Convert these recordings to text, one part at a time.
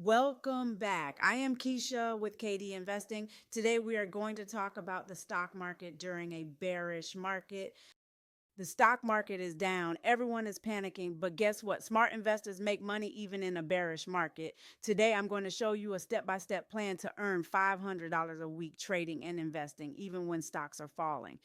Welcome back. I am Keisha with KD Investing. Today we are going to talk about the stock market during a bearish market. The stock market is down. Everyone is panicking, but guess what? Smart investors make money even in a bearish market. Today I'm going to show you a step-by-step plan to earn $500 a week trading and investing even when stocks are falling.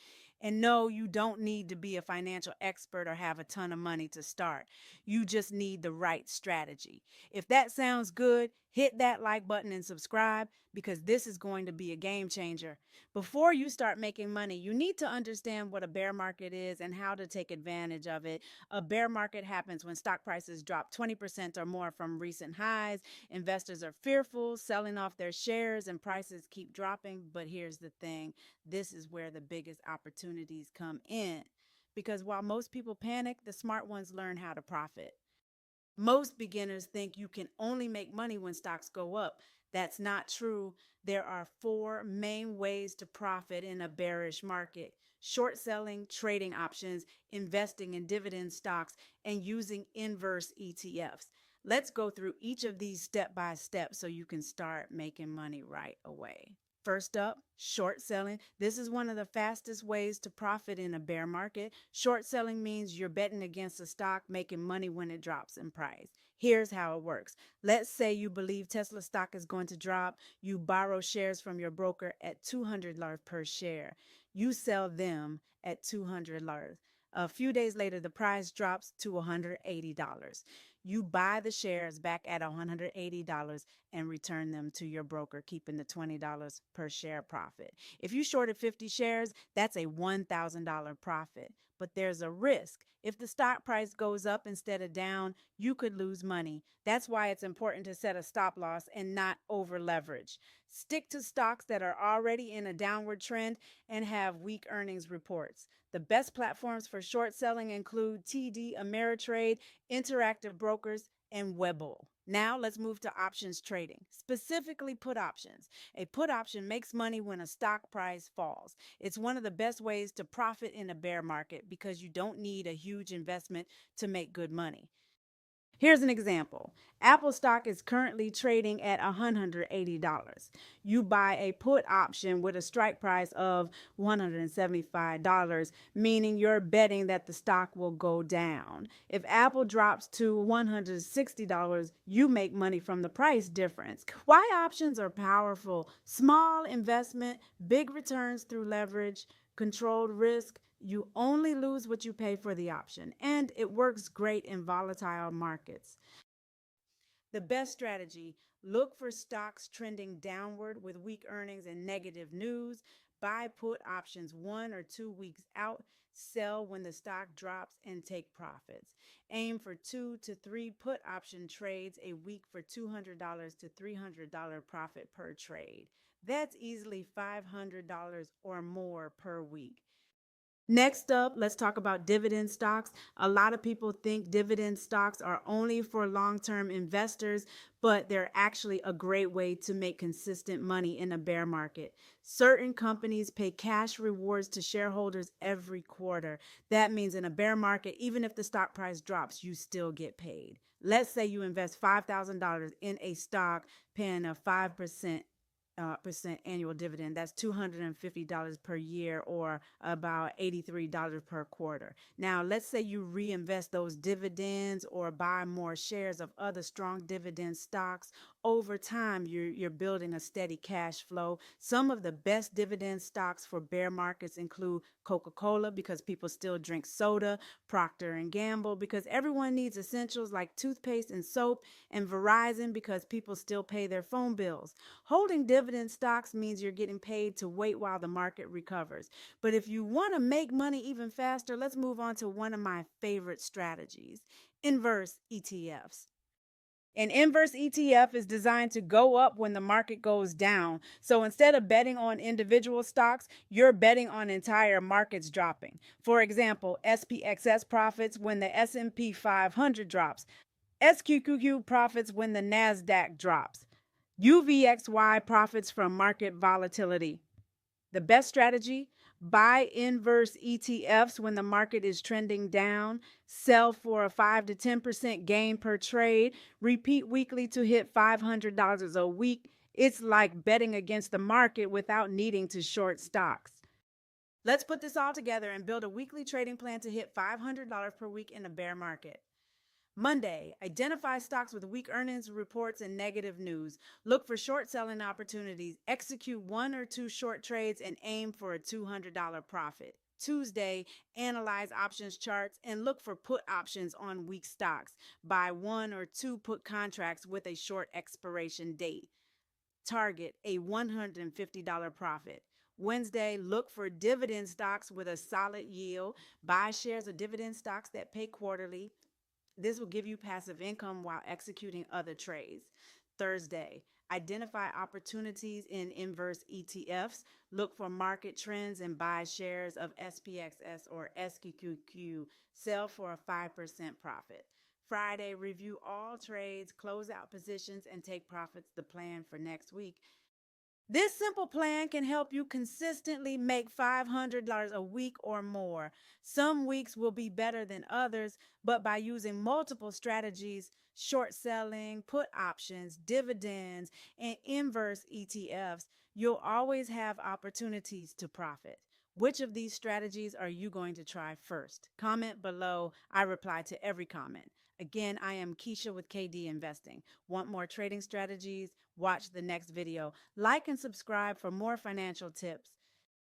And no, you don't need to be a financial expert or have a ton of money to start. You just need the right strategy. If that sounds good, hit that like button and subscribe because this is going to be a game changer. Before you start making money, you need to understand what a bear market is and how to take advantage of it. A bear market happens when stock prices drop 20% or more from recent highs. Investors are fearful, selling off their shares, and prices keep dropping. But here's the thing, this is where the biggest opportunities come in. Because while most people panic, the smart ones learn how to profit. Most beginners think you can only make money when stocks go up. That's not true. There are four main ways to profit in a bearish market: short selling, trading options, investing in dividend stocks, and using inverse ETFs. Let's go through each of these step by step so you can start making money right away. First up, short selling. This is one of the fastest ways to profit in a bear market. Short selling means you're betting against a stock, making money when it drops in price. Here's how it works. Let's say you believe Tesla stock is going to drop. You borrow shares from your broker at $200 per share. You sell them at $200. A few days later, the price drops to $180. You buy the shares back at $180 and return them to your broker, keeping the $20 per share profit. If you shorted 50 shares, that's a $1,000 profit. But there's a risk. If the stock price goes up instead of down, you could lose money. That's why it's important to set a stop loss and not over leverage. Stick to stocks that are already in a downward trend and have weak earnings reports. The best platforms for short selling include TD Ameritrade, Interactive Brokers, and Webull. Now let's move to options trading, specifically put options. A put option makes money when a stock price falls. It's one of the best ways to profit in a bear market because you don't need a huge investment to make good money. Here's an example. Apple stock is currently trading at $180. You buy a put option with a strike price of $175, meaning you're betting that the stock will go down. If Apple drops to $160, you make money from the price difference. Why options are powerful: small investment, big returns through leverage, controlled risk. You only lose what you pay for the option, and it works great in volatile markets. The best strategy: look for stocks trending downward with weak earnings and negative news. Buy put options 1 or 2 weeks out. Sell when the stock drops and take profits. Aim for 2 to 3 put option trades a week for $200 to $300 profit per trade. That's easily $500 or more per week. Next up, let's talk about dividend stocks. A lot of people think dividend stocks are only for long-term investors, but they're actually a great way to make consistent money in a bear market. Certain companies pay cash rewards to shareholders every quarter. That means in a bear market, even if the stock price drops, you still get paid. Let's say you invest $5,000 in a stock, paying a 5% percent annual dividend. That's $250 per year, or about $83 per quarter. Now, let's say you reinvest those dividends or buy more shares of other strong dividend stocks. Over time, you're building a steady cash flow. Some of the best dividend stocks for bear markets include Coca-Cola, because people still drink soda; Procter and Gamble, because everyone needs essentials like toothpaste and soap; and Verizon, because people still pay their phone bills. Holding dividend stocks means you're getting paid to wait while the market recovers. But if you want to make money even faster, let's move on to one of my favorite strategies: inverse ETFs. An inverse ETF is designed to go up when the market goes down. So instead of betting on individual stocks, you're betting on entire markets dropping. For example, SPXS profits when the S&P 500 drops. SQQQ profits when the NASDAQ drops. UVXY profits from market volatility. The best strategy: Buy inverse ETFs when the market is trending down. Sell for a 5 to 10% gain per trade. Repeat weekly to hit $500 a week. It's like betting against the market without needing to short stocks. Let's put this all together and build a weekly trading plan to hit $500 per week in a bear market. Monday, identify stocks with weak earnings reports and negative news. Look for short selling opportunities. Execute 1 or 2 short trades and aim for a $200 profit. Tuesday, analyze options charts and look for put options on weak stocks. Buy 1 or 2 put contracts with a short expiration date. Target a $150 profit. Wednesday, look for dividend stocks with a solid yield. Buy shares of dividend stocks that pay quarterly. This will give you passive income while executing other trades. Thursday, identify opportunities in inverse ETFs. Look for market trends and buy shares of SPXS or SQQQ. Sell for a 5% profit. Friday, review all trades, close out positions, and take profits to plan for next week. This simple plan can help you consistently make $500 a week or more. Some weeks will be better than others, but by using multiple strategies, short selling, put options, dividends, and inverse ETFs, you'll always have opportunities to profit. Which of these strategies are you going to try first? Comment below. I reply to every comment. Again, I am Keisha with KD Investing. Want more trading strategies? Watch the next video. Like and subscribe for more financial tips.